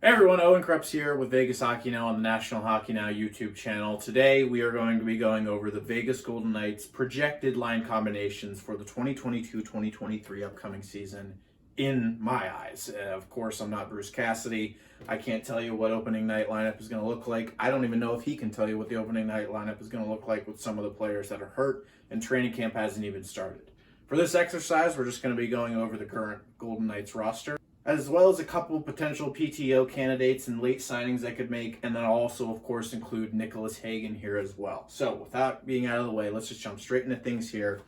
Hey everyone, Owen Krepps here with Vegas Hockey Now on the National Hockey Now YouTube channel. Today we are going to be going over the Vegas Golden Knights projected line combinations for the 2022-2023 upcoming season in my eyes. Of course, I'm not Bruce Cassidy. I can't tell you what opening night lineup is going to look like. I don't even know if he can tell you what the opening night lineup is going to look like with some of the players that are hurt and training camp hasn't even started. For this exercise, we're just going to be going over the current Golden Knights roster, as well as a couple potential PTO candidates and late signings I could make, and then I'll also, of course, include Nicolas Hague in here as well. So without being out of the way, let's just jump straight into things here,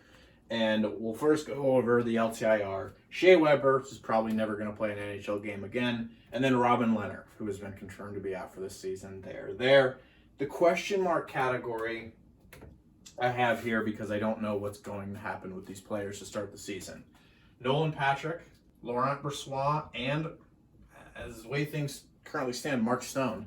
and we'll first go over the LTIR. Shea Weber is probably never going to play an NHL game again, and then Robin Lehner, who has been confirmed to be out for this season. They're there. The question mark category I have here, because I don't know what's going to happen with these players to start the season. Nolan Patrick, Laurent Brossoit, and as the way things currently stand, Mark Stone.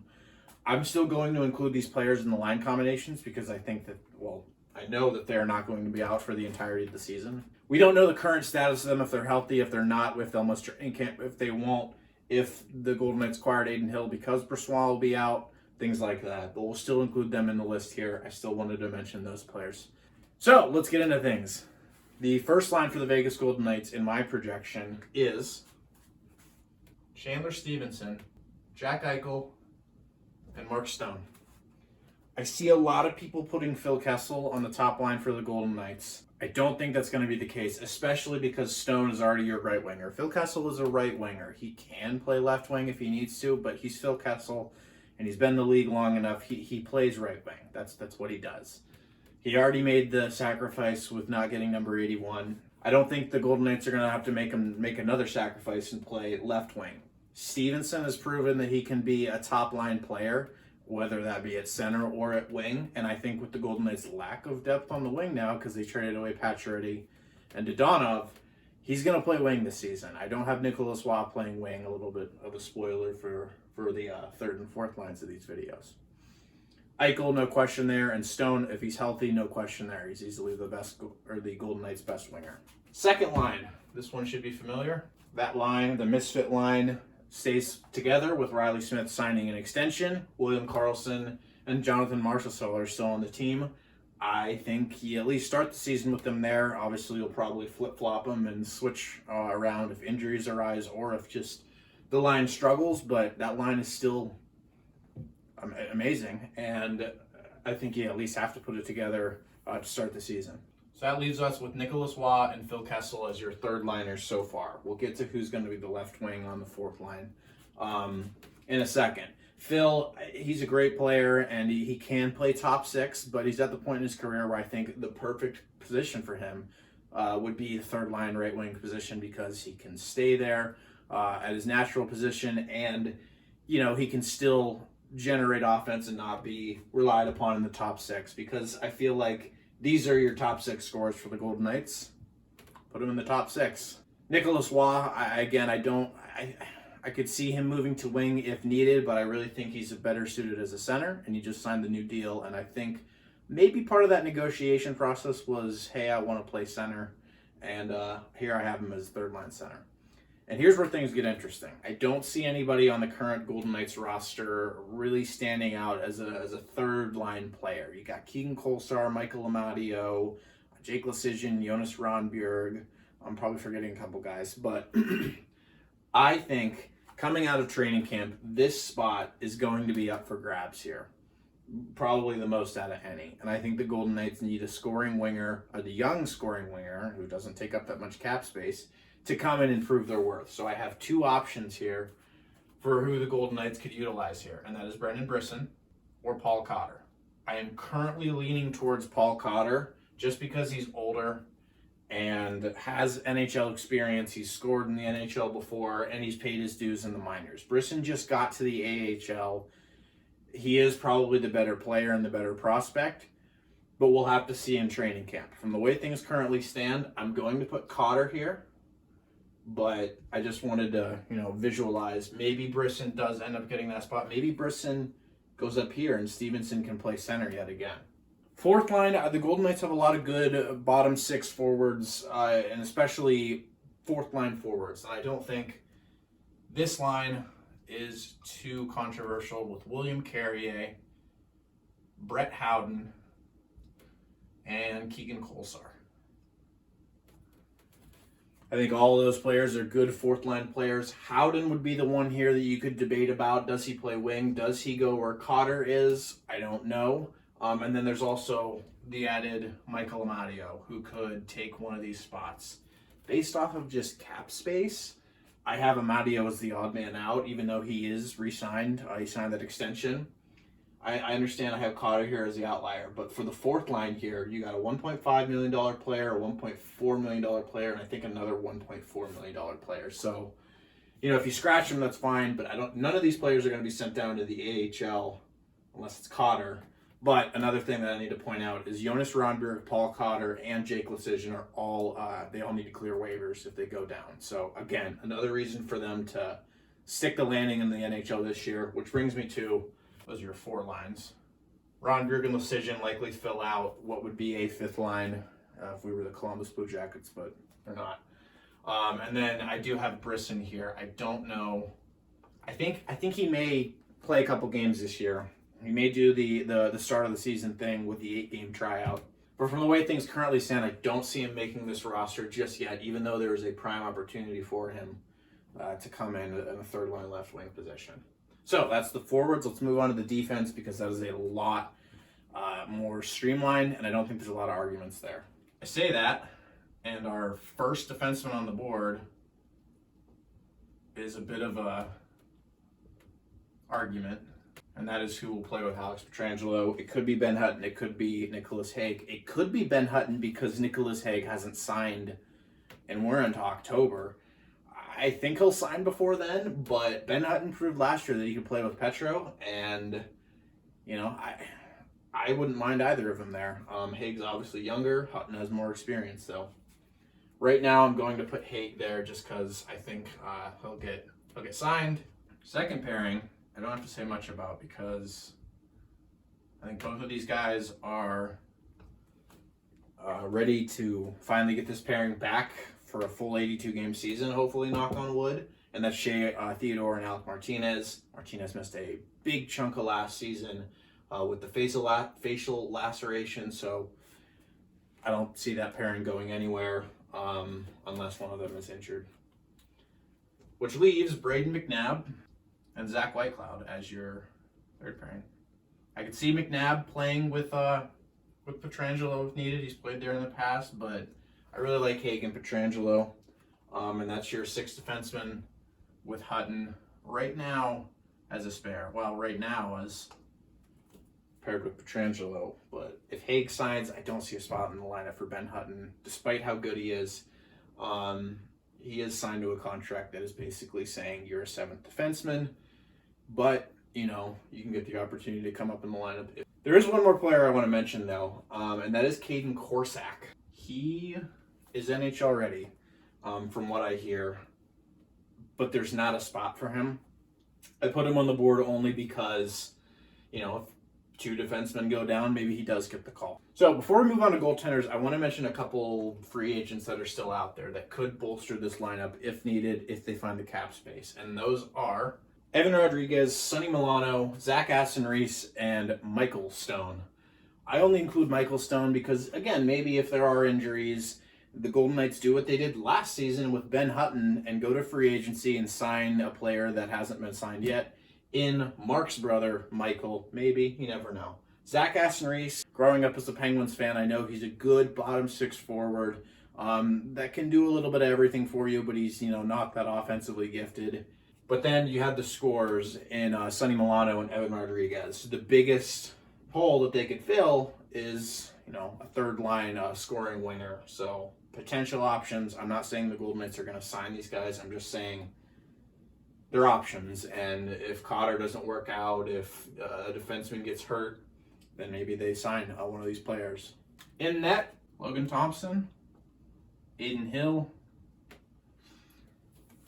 I'm still going to include these players in the line combinations because I think that, well, I know that they're not going to be out for the entirety of the season. We don't know the current status of them, if they're healthy, if they're not, if they'll miss training camp, if they won't, if the Golden Knights acquired Adin Hill because Brossoit will be out, things like that. But we'll still include them in the list here. I still wanted to mention those players. So let's get into things. The first line for the Vegas Golden Knights in my projection is Chandler, Stephenson, Jack Eichel, and Mark Stone. I see a lot of people putting Phil Kessel on the top line for the Golden Knights. I don't think that's going to be the case, especially because Stone is already your right winger. Phil Kessel is a right winger. He can play left wing if he needs to, but he's Phil Kessel, and he's been in the league long enough. He plays right wing. That's what he does. He already made the sacrifice with not getting number 81. I don't think the Golden Knights are going to have to make another sacrifice and play left wing. Stephenson has proven that he can be a top-line player, whether that be at center or at wing. And I think with the Golden Knights' lack of depth on the wing now, because they traded away Pietrangelo and Dodonov, he's going to play wing this season. I don't have Nicolas playing wing, a little bit of a spoiler for the third and fourth lines of these videos. Eichel, no question there, and Stone, if he's healthy, no question there. He's easily the Golden Knights' best winger. Second line, this one should be familiar. That line, the Misfit Line, stays together with Reilly Smith signing an extension. William Karlsson and Jonathan Marchessault are still on the team. I think you at least start the season with them there. Obviously, you'll probably flip-flop them and switch around if injuries arise or if just the line struggles, but that line is still amazing, and I think you at least have to put it together to start the season. So that leaves us with Nicolas and Phil Kessel as your third liners so far. We'll get to who's going to be the left wing on the fourth line in a second. Phil, he's a great player, and he can play top six, but he's at the point in his career where I think the perfect position for him would be the third line right wing position, because he can stay there at his natural position, and he can still generate offense and not be relied upon in the top six, because I feel like these are your top six scorers for the Golden Knights. Put him in the top six. Nicolas I could see him moving to wing if needed, but I really think he's better suited as a center, and he just signed the new deal, and I think maybe part of that negotiation process was, hey, I want to play center, and here I have him as third line center. And here's where things get interesting. I don't see anybody on the current Golden Knights roster really standing out as a third-line player. You got Keegan Corsack, Michael Amadio, Jake Leschyshyn, Jonas Ronbjerg. I'm probably forgetting a couple guys. But I think coming out of training camp, this spot is going to be up for grabs here. Probably the most out of any. And I think the Golden Knights need a scoring winger, the young scoring winger, who doesn't take up that much cap space, to come in and prove their worth. So I have two options here for who the Golden Knights could utilize here, and that is Brendan Brisson or Paul Cotter. I am currently leaning towards Paul Cotter just because he's older and has NHL experience. He's scored in the NHL before, and he's paid his dues in the minors. Brisson just got to the AHL. He is probably the better player and the better prospect, but we'll have to see in training camp. From the way things currently stand, I'm going to put Cotter here, but I just wanted to, visualize. Maybe Brisson does end up getting that spot. Maybe Brisson goes up here and Stephenson can play center yet again. Fourth line, the Golden Knights have a lot of good bottom six forwards, and especially fourth line forwards. And I don't think this line is too controversial with William Carrier, Brett Howden, and Keegan Corsack. I think all of those players are good fourth-line players. Howden would be the one here that you could debate about. Does he play wing? Does he go where Cotter is? I don't know. And then there's also the added Michael Amadio, who could take one of these spots. Based off of just cap space, I have Amadio as the odd man out, even though he is re-signed. He signed that extension. I understand I have Cotter here as the outlier, but for the fourth line here, you got a $1.5 million player, a $1.4 million player, and I think another $1.4 million player. So, if you scratch them, that's fine, but none of these players are going to be sent down to the AHL unless it's Cotter. But another thing that I need to point out is Jonas Rondbjerg, Paul Cotter, and Jake Leschyshyn are all, they all need to clear waivers if they go down. So, again, another reason for them to stick the landing in the NHL this year, which brings me to, those are your four lines. Rondbjerg and Leschyshyn likely fill out what would be a fifth line if we were the Columbus Blue Jackets, but they're not. And then I do have Brisson here. I don't know. I think he may play a couple games this year. He may do the start of the season thing with the 8-game tryout. But from the way things currently stand, I don't see him making this roster just yet, even though there is a prime opportunity for him to come in a third line left wing position. So that's the forwards. Let's move on to the defense because that is a lot more streamlined, and I don't think there's a lot of arguments there. I say that, and our first defenseman on the board is a bit of a argument, and that is who will play with Alex Pietrangelo. It could be Ben Hutton. It could be Nicolas Hague. It could be Ben Hutton because Nicolas Hague hasn't signed, and we're into October. I think he'll sign before then, but Ben Hutton proved last year that he could play with Petro, and, I wouldn't mind either of them there. Hague's obviously younger. Hutton has more experience, though. Right now, I'm going to put Hague there just because I think he'll get signed. Second pairing, I don't have to say much about because I think both of these guys are ready to finally get this pairing back for a full 82-game season, hopefully, knock on wood. And that's Shea, Theodore, and Alec Martinez. Martinez missed a big chunk of last season with the facial laceration, so I don't see that pairing going anywhere unless one of them is injured. Which leaves Brayden McNabb and Zach Whitecloud as your third pairing. I could see McNabb playing with Pietrangelo if needed. He's played there in the past, but I really like Hague and Pietrangelo. And that's your sixth defenseman with Hutton right now as a spare. Well, right now as paired with Pietrangelo. But if Hague signs, I don't see a spot in the lineup for Ben Hutton, despite how good he is. He is signed to a contract that is basically saying you're a seventh defenseman, but you can get the opportunity to come up in the lineup. There is one more player I want to mention though, and that is Caden Corsack. He is NHL ready, from what I hear, but there's not a spot for him. I put him on the board only because, if two defensemen go down, maybe he does get the call. So before we move on to goaltenders, I want to mention a couple free agents that are still out there that could bolster this lineup if needed, if they find the cap space. And those are Evan Rodriguez, Sonny Milano, Zach Aston-Reese, and Michael Stone. I only include Michael Stone because, again, maybe if there are injuries, the Golden Knights do what they did last season with Ben Hutton and go to free agency and sign a player that hasn't been signed yet in Mark's brother, Michael. Maybe. You never know. Zach Aston-Reese, growing up as a Penguins fan, I know he's a good bottom six forward that can do a little bit of everything for you, but he's, not that offensively gifted. But then you have the scores in Sonny Milano and Evan Rodriguez. The biggest hole that they could fill is, a third line scoring winger. So potential options. I'm not saying the Golden Knights are going to sign these guys. I'm just saying they're options. And if Cotter doesn't work out, if a defenseman gets hurt, then maybe they sign one of these players. In net, Logan Thompson, Adin Hill.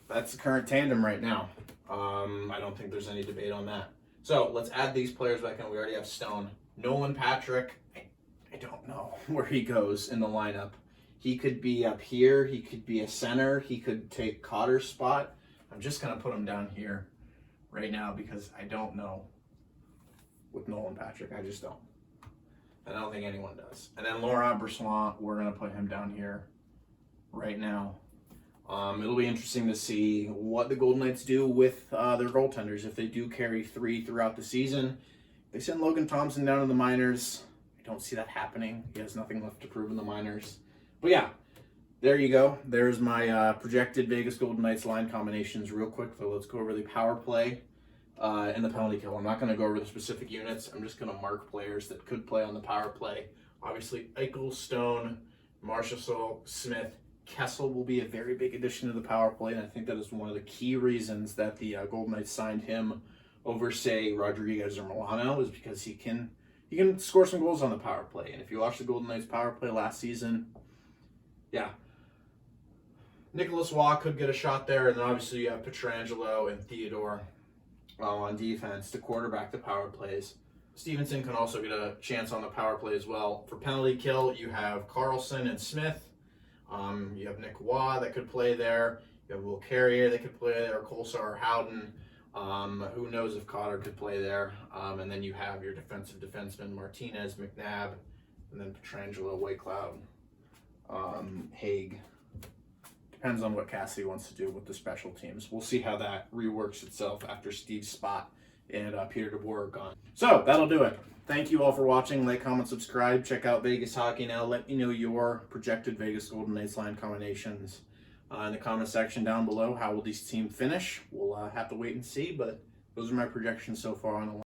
That's the current tandem right now. I don't think there's any debate on that. So let's add these players back in. We already have Stone. Nolan Patrick, I don't know where he goes in the lineup. He could be up here. He could be a center. He could take Cotter's spot. I'm just going to put him down here right now because I don't know with Nolan Patrick. I just don't. And I don't think anyone does. And then Laurent Brossoit, we're going to put him down here right now. It'll be interesting to see what the Golden Knights do with their goaltenders. If they do carry 3 throughout the season, they send Logan Thompson down to the minors. I don't see that happening. He has nothing left to prove in the minors. But yeah, there you go. There's my projected Vegas Golden Knights line combinations real quick. So let's go over the power play and the penalty kill. I'm not going to go over the specific units. I'm just going to mark players that could play on the power play. Obviously, Eichel, Stone, Marchessault, Smith, Kessel will be a very big addition to the power play, and I think that is one of the key reasons that the Golden Knights signed him over, say, Rodriguez or Milano, is because he can score some goals on the power play. And if you watch the Golden Knights power play last season, yeah, Nicolas could get a shot there, and then obviously you have Pietrangelo and Theodore on defense to quarterback the power plays. Stephenson can also get a chance on the power play as well. For penalty kill, you have Karlsson and Smith. You have Nicolas that could play there. You have Will Carrier that could play there, Kolesar or Howden. Who knows if Cotter could play there. And then you have your defensive defenseman, Martinez, McNabb, and then Pietrangelo, Whitecloud, Hague. Depends on what Cassidy wants to do with the special teams. We'll see how that reworks itself after Steve's spot and Peter DeBoer are gone. So that'll do it. Thank you all for watching. Like, comment, subscribe. Check out Vegas Hockey Now. Let me know your projected Vegas Golden Knights line combinations in the comment section down below. How will these teams finish? We'll have to wait and see, but those are my projections so far on the line.